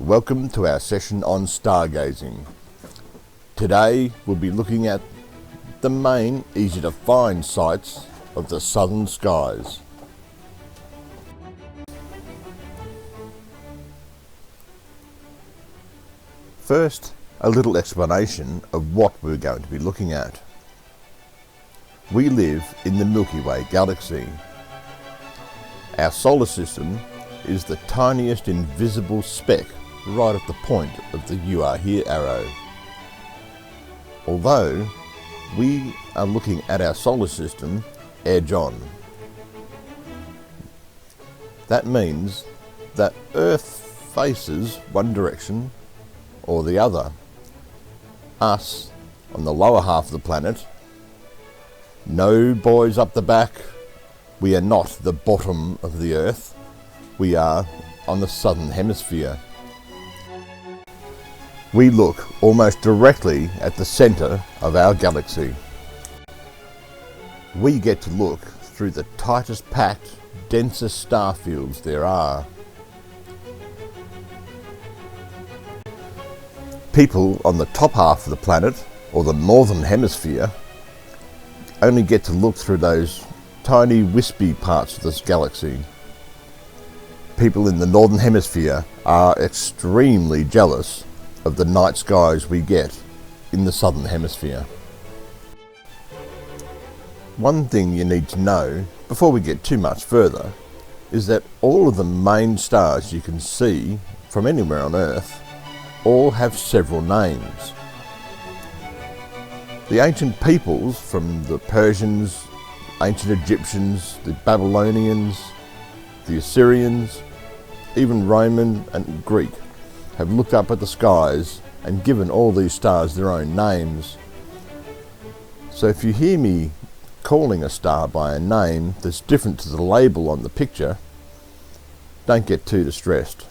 Welcome to our session on stargazing. Today we'll be looking at the main easy to find sights of the southern skies. First, a little explanation of what we're going to be looking at. We live in the Milky Way Galaxy. Our solar system is the tiniest invisible speck right at the point of the "you are here" arrow. Although we are looking at our solar system edge on. That means that Earth faces one direction or the other. Us on the lower half of the planet, no boys up the back, we are not the bottom of the Earth, we are on the Southern Hemisphere. We look almost directly at the centre of our galaxy. We get to look through the tightest packed, densest star fields there are. People on the top half of the planet, or the Northern Hemisphere, only get to look through those tiny wispy parts of this galaxy. People in the Northern Hemisphere are extremely jealous of the night skies we get in the Southern Hemisphere. One thing you need to know before we get too much further is that all of the main stars you can see from anywhere on Earth all have several names. The ancient peoples, from the Persians, ancient Egyptians, the Babylonians, the Assyrians, even Roman and Greek, have looked up at the skies and given all these stars their own names. So if you hear me calling a star by a name that's different to the label on the picture, don't get too distressed.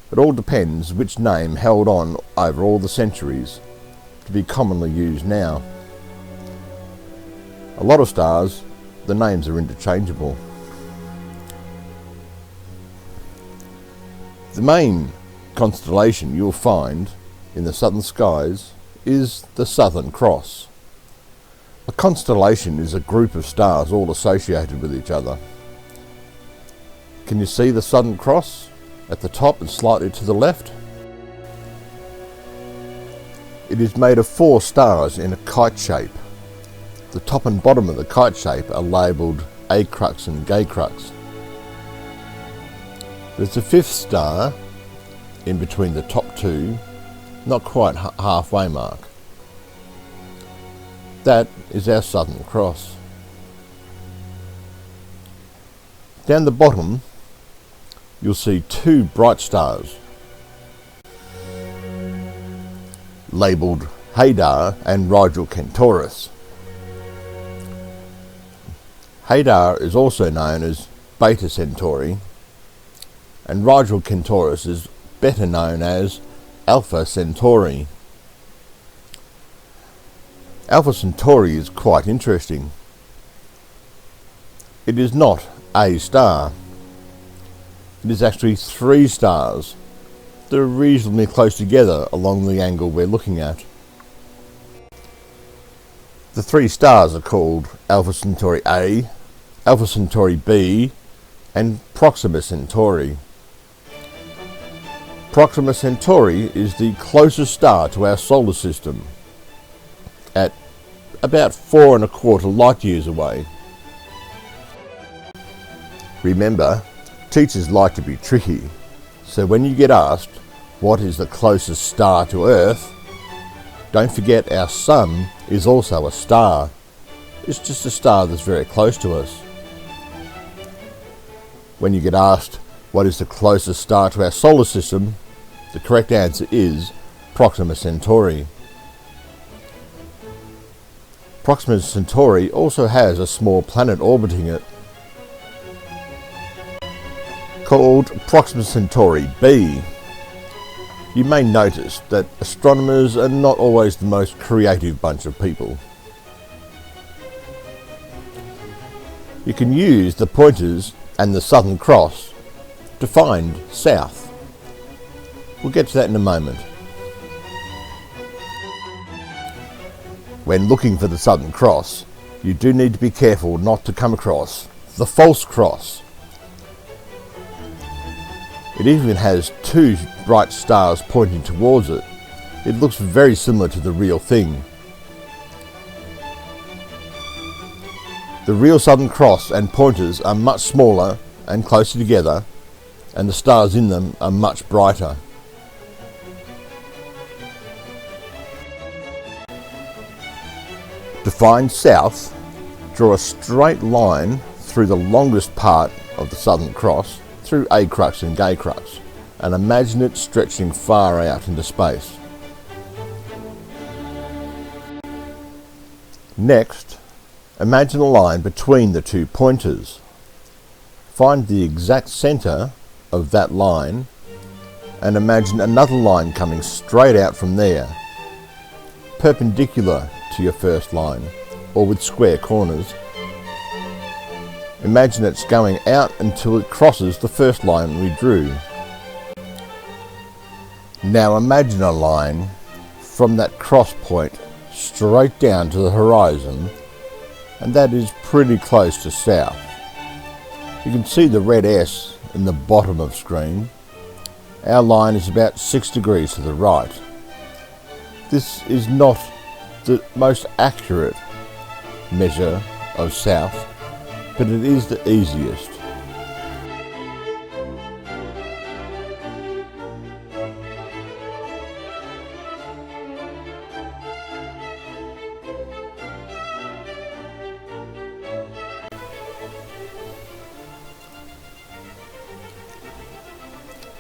It all depends which name held on over all the centuries to be commonly used now. A lot of stars, the names are interchangeable. The main constellation you'll find in the southern skies is the Southern Cross. A constellation is a group of stars all associated with each other. Can you see the Southern Cross at the top and slightly to the left? It is made of 4 stars in a kite shape. The top and bottom of the kite shape are labelled A Crux and Gay Crux. There's a 5th star in between the top 2, not quite halfway mark. That is our Southern Cross. Down the bottom you'll see 2 bright stars labelled Hadar and Rigel Kentaurus. Hadar is also known as Beta Centauri, and Rigel Kentaurus is better known as Alpha Centauri. Alpha Centauri is quite interesting. It is not a star. It is actually 3 stars that are reasonably close together along the angle we're looking at. The 3 stars are called Alpha Centauri A, Alpha Centauri B, and Proxima Centauri. Proxima Centauri is the closest star to our solar system, at about 4¼ light years away. Remember, teachers like to be tricky, so when you get asked what is the closest star to Earth, don't forget our Sun is also a star. It's just a star that's very close to us. When you get asked what is the closest star to our solar system, the correct answer is Proxima Centauri. Proxima Centauri also has a small planet orbiting it called Proxima Centauri b. You may notice that astronomers are not always the most creative bunch of people. You can use the pointers and the Southern Cross to find south. We'll get to that in a moment. When looking for the Southern Cross, you do need to be careful not to come across the false cross. It even has two bright stars pointing towards it. It looks very similar to the real thing. The real Southern Cross and pointers are much smaller and closer together, and the stars in them are much brighter. To find south, draw a straight line through the longest part of the Southern Cross, through A Crux and Gay Crux, and imagine it stretching far out into space. Next, imagine a line between the two pointers. Find the exact centre of that line and imagine another line coming straight out from there, perpendicular to your first line, or with square corners. Imagine it's going out until it crosses the first line we drew. Now imagine a line from that cross point straight down to the horizon, and that is pretty close to south. You can see the red S in the bottom of screen. Our line is about 6 degrees to the right. This is not the most accurate measure of south, but it is the easiest.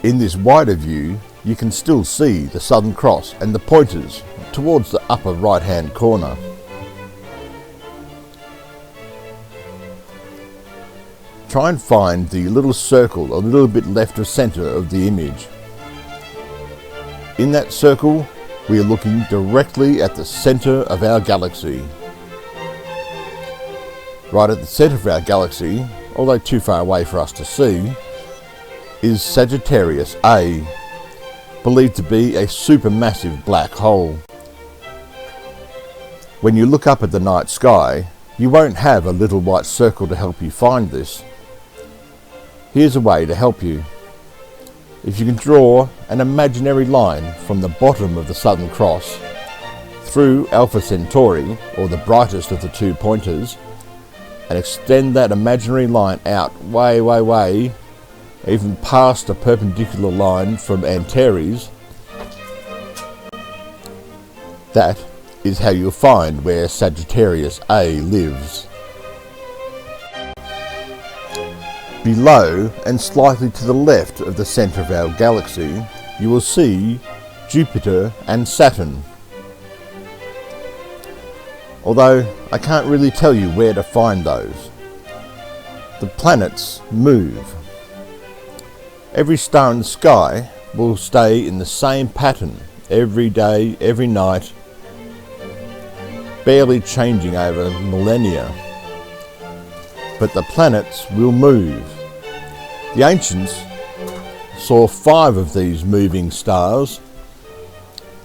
In this wider view, you can still see the Southern Cross and the pointers towards the upper right hand corner. Try and find the little circle a little bit left of centre of the image. In that circle, we are looking directly at the centre of our galaxy. Right at the centre of our galaxy, although too far away for us to see, is Sagittarius A, believed to be a supermassive black hole. When you look up at the night sky, you won't have a little white circle to help you find this. Here's a way to help you. If you can draw an imaginary line from the bottom of the Southern Cross through Alpha Centauri, or the brightest of the two pointers, and extend that imaginary line out way, even past a perpendicular line from Antares, that is how you'll find where Sagittarius A lives. Below and slightly to the left of the centre of our galaxy, you will see Jupiter and Saturn. Although I can't really tell you where to find those. The planets move. Every star in the sky will stay in the same pattern every day, every night, barely changing over millennia. But the planets will move. The ancients saw 5 of these moving stars.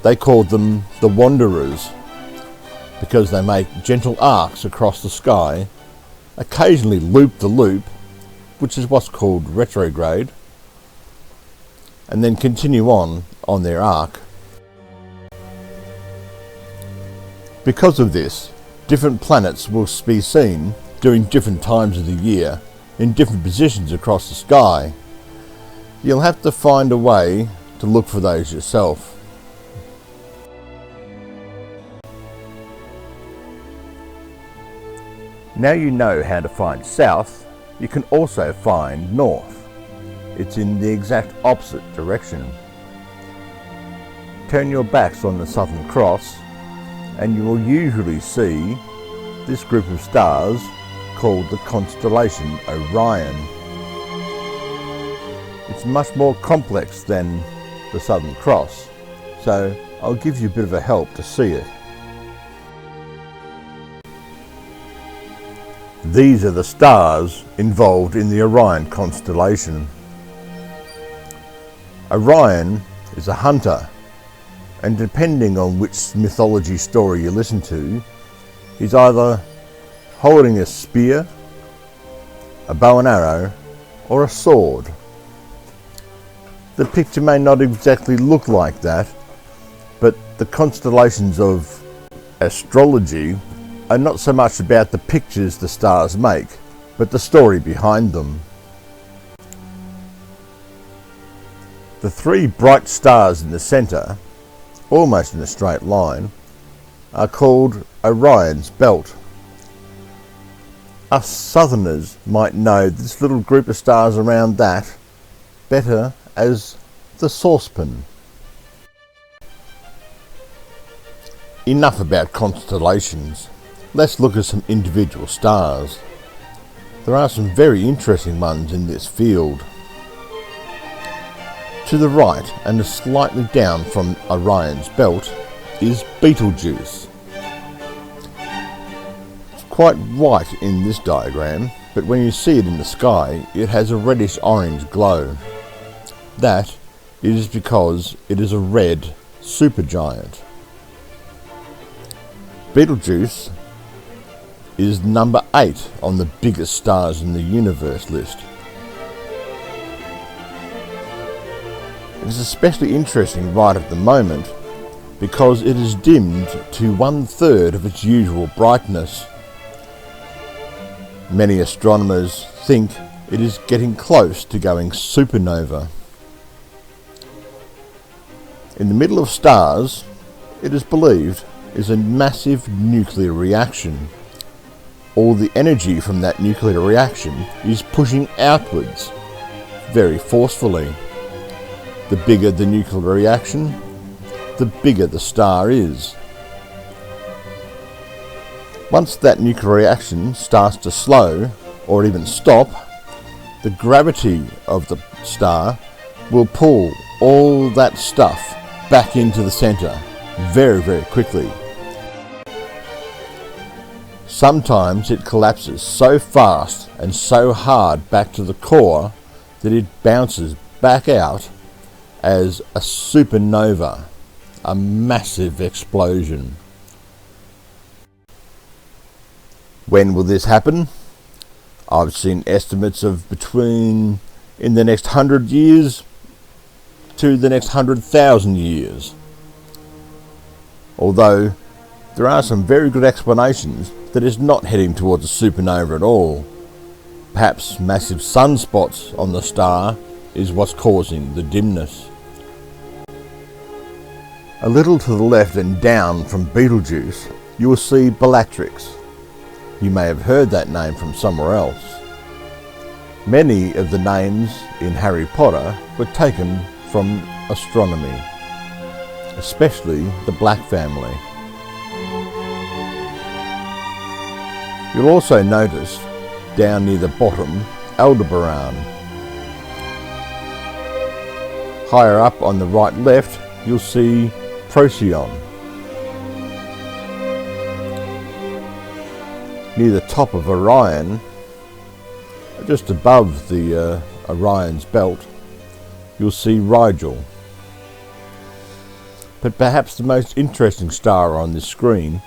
They called them the Wanderers because they make gentle arcs across the sky, occasionally loop the loop, which is what's called retrograde, and then continue on their arc. Because of this, different planets will be seen during different times of the year in different positions across the sky. You'll have to find a way to look for those yourself. Now you know how to find south, you can also find north. It's in the exact opposite direction. Turn your backs on the Southern Cross and you will usually see this group of stars called the constellation Orion. It's much more complex than the Southern Cross, so I'll give you a bit of a help to see it. These are the stars involved in the Orion constellation. Orion is a hunter, and depending on which mythology story you listen to, he's either holding a spear, a bow and arrow, or a sword. The picture may not exactly look like that, but the constellations of astrology are not so much about the pictures the stars make, but the story behind them. The three bright stars in the centre, almost in a straight line, are called Orion's belt. Us southerners might know this little group of stars around that better as the saucepan. Enough about constellations. Let's look at some individual stars. There are some very interesting ones in this field. To the right and slightly down from Orion's belt is Betelgeuse. Quite white in this diagram, but when you see it in the sky, it has a reddish orange glow. That is because it is a red supergiant. Betelgeuse is number 8 on the biggest stars in the universe list. It is especially interesting right at the moment because it is dimmed to 1/3 of its usual brightness. Many astronomers think it is getting close to going supernova. In the middle of stars, it is believed, is a massive nuclear reaction. All the energy from that nuclear reaction is pushing outwards very forcefully. The bigger the nuclear reaction, the bigger the star is. Once that nuclear reaction starts to slow or even stop, the gravity of the star will pull all that stuff back into the centre very, very quickly. Sometimes it collapses so fast and so hard back to the core that it bounces back out as a supernova, a massive explosion. When will this happen? I've seen estimates of between in the next 100 years to the next 100,000 years. Although there are some very good explanations that it's not heading towards a supernova at all. Perhaps massive sunspots on the star is what's causing the dimness. A little to the left and down from Betelgeuse, you will see Bellatrix. You may have heard that name from somewhere else. Many of the names in Harry Potter were taken from astronomy, especially the Black family. You'll also notice down near the bottom Aldebaran. Higher up on the right left you'll see Procyon. Near the top of Orion, just above the Orion's belt, you'll see Rigel. But perhaps the most interesting star on this screen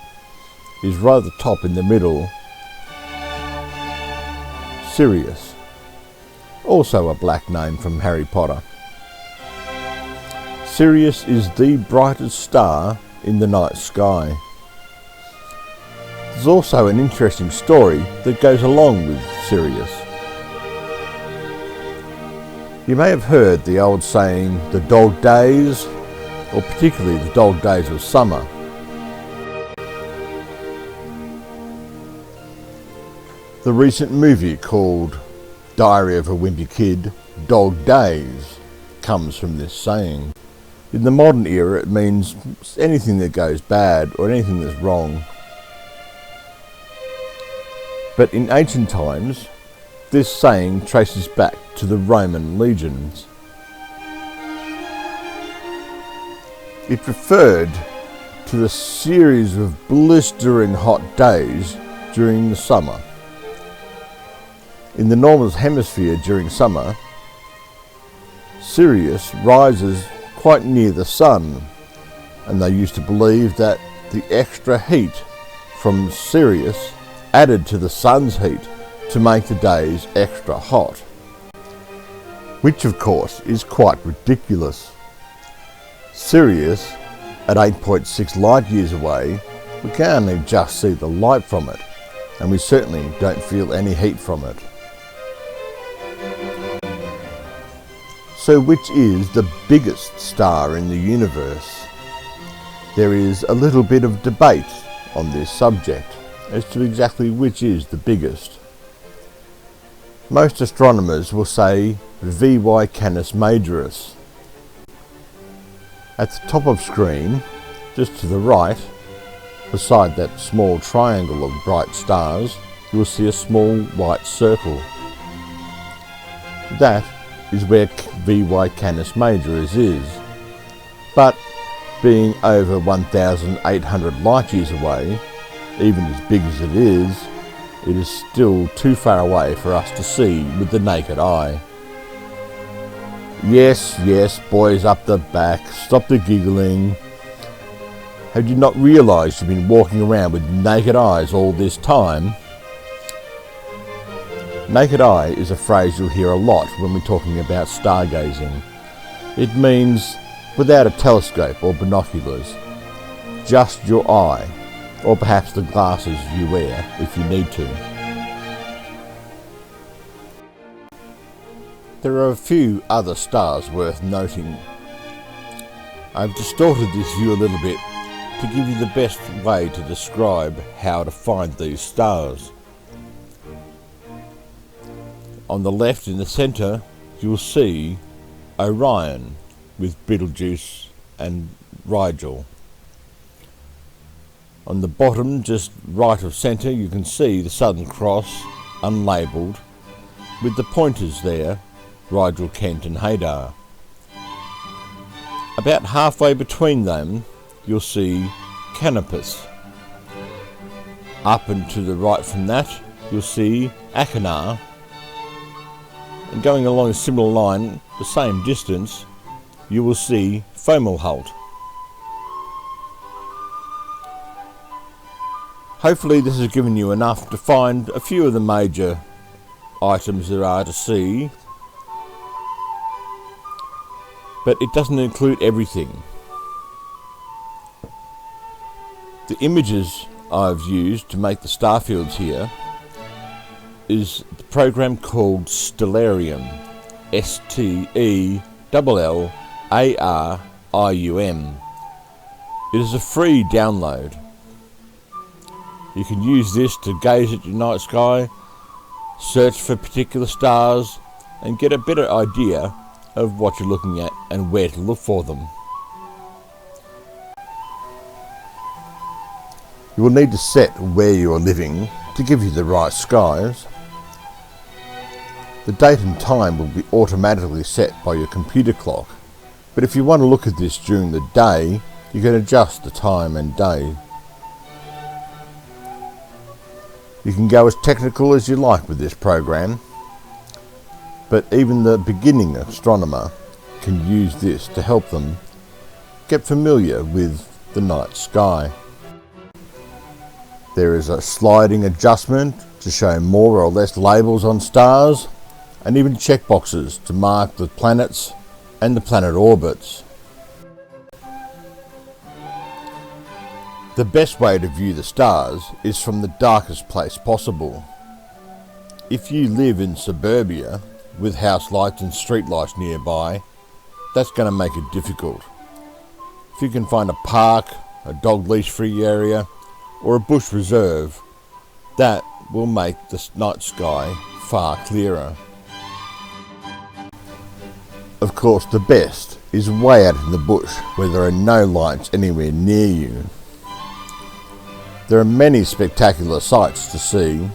is right at the top in the middle, Sirius, also a black name from Harry Potter. Sirius is the brightest star in the night sky. There's also an interesting story that goes along with Sirius. You may have heard the old saying, the dog days, or particularly the dog days of summer. The recent movie called Diary of a Wimpy Kid, Dog Days, comes from this saying. In the modern era it means anything that goes bad or anything that's wrong. But in ancient times, this saying traces back to the Roman legions. It referred to the series of blistering hot days during the summer. In the Northern Hemisphere during summer, Sirius rises quite near the sun, and they used to believe that the extra heat from Sirius added to the sun's heat to make the days extra hot. Which of course is quite ridiculous. Sirius, at 8.6 light years away, we can only just see the light from it, and we certainly don't feel any heat from it. So which is the biggest star in the universe? There is a little bit of debate on this subject as to exactly which is the biggest. Most astronomers will say VY Canis Majoris. At the top of screen, just to the right, beside that small triangle of bright stars, you will see a small white circle. That is where VY Canis Majoris is, but being over 1,800 light years away, even as big as it is still too far away for us to see with the naked eye. Yes, yes, boys up the back, stop the giggling. Had you not realised you've been walking around with naked eyes all this time? Naked eye is a phrase you'll hear a lot when we're talking about stargazing. It means without a telescope or binoculars, just your eye, or perhaps the glasses you wear if you need to. There are a few other stars worth noting. I've distorted this view a little bit to give you the best way to describe how to find these stars. On the left in the centre you'll see Orion with Betelgeuse and Rigel. On the bottom, just right of centre, you can see the Southern Cross, unlabelled, with the pointers there, Rigel, Kent and Hadar. About halfway between them, you'll see Canopus. Up and to the right from that, you'll see Achernar. And going along a similar line, the same distance, you will see Fomalhaut. Hopefully this has given you enough to find a few of the major items there are to see, but it doesn't include everything. The images I've used to make the star fields here is the program called Stellarium, STELLARIUM. It is a free download. You can use this to gaze at your night sky, search for particular stars, and get a better idea of what you're looking at and where to look for them. You will need to set where you are living to give you the right skies. The date and time will be automatically set by your computer clock, but if you want to look at this during the day, you can adjust the time and day. You can go as technical as you like with this program, but even the beginning astronomer can use this to help them get familiar with the night sky. There is a sliding adjustment to show more or less labels on stars, and even checkboxes to mark the planets and the planet orbits. The best way to view the stars is from the darkest place possible. If you live in suburbia with house lights and street lights nearby, that's going to make it difficult. If you can find a park, a dog leash free area, or a bush reserve, that will make the night sky far clearer. Of course, the best is way out in the bush where there are no lights anywhere near you. There are many spectacular sights to see,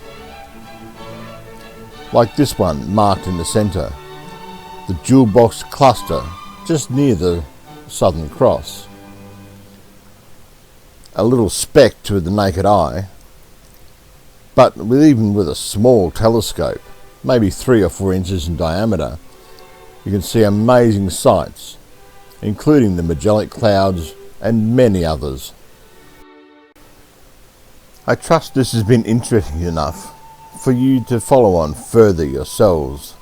like this one marked in the centre, the Jewel Box cluster just near the Southern Cross. A little speck to the naked eye, but even with a small telescope, maybe 3 or 4 inches in diameter, you can see amazing sights, including the Magellanic Clouds and many others. I trust this has been interesting enough for you to follow on further yourselves.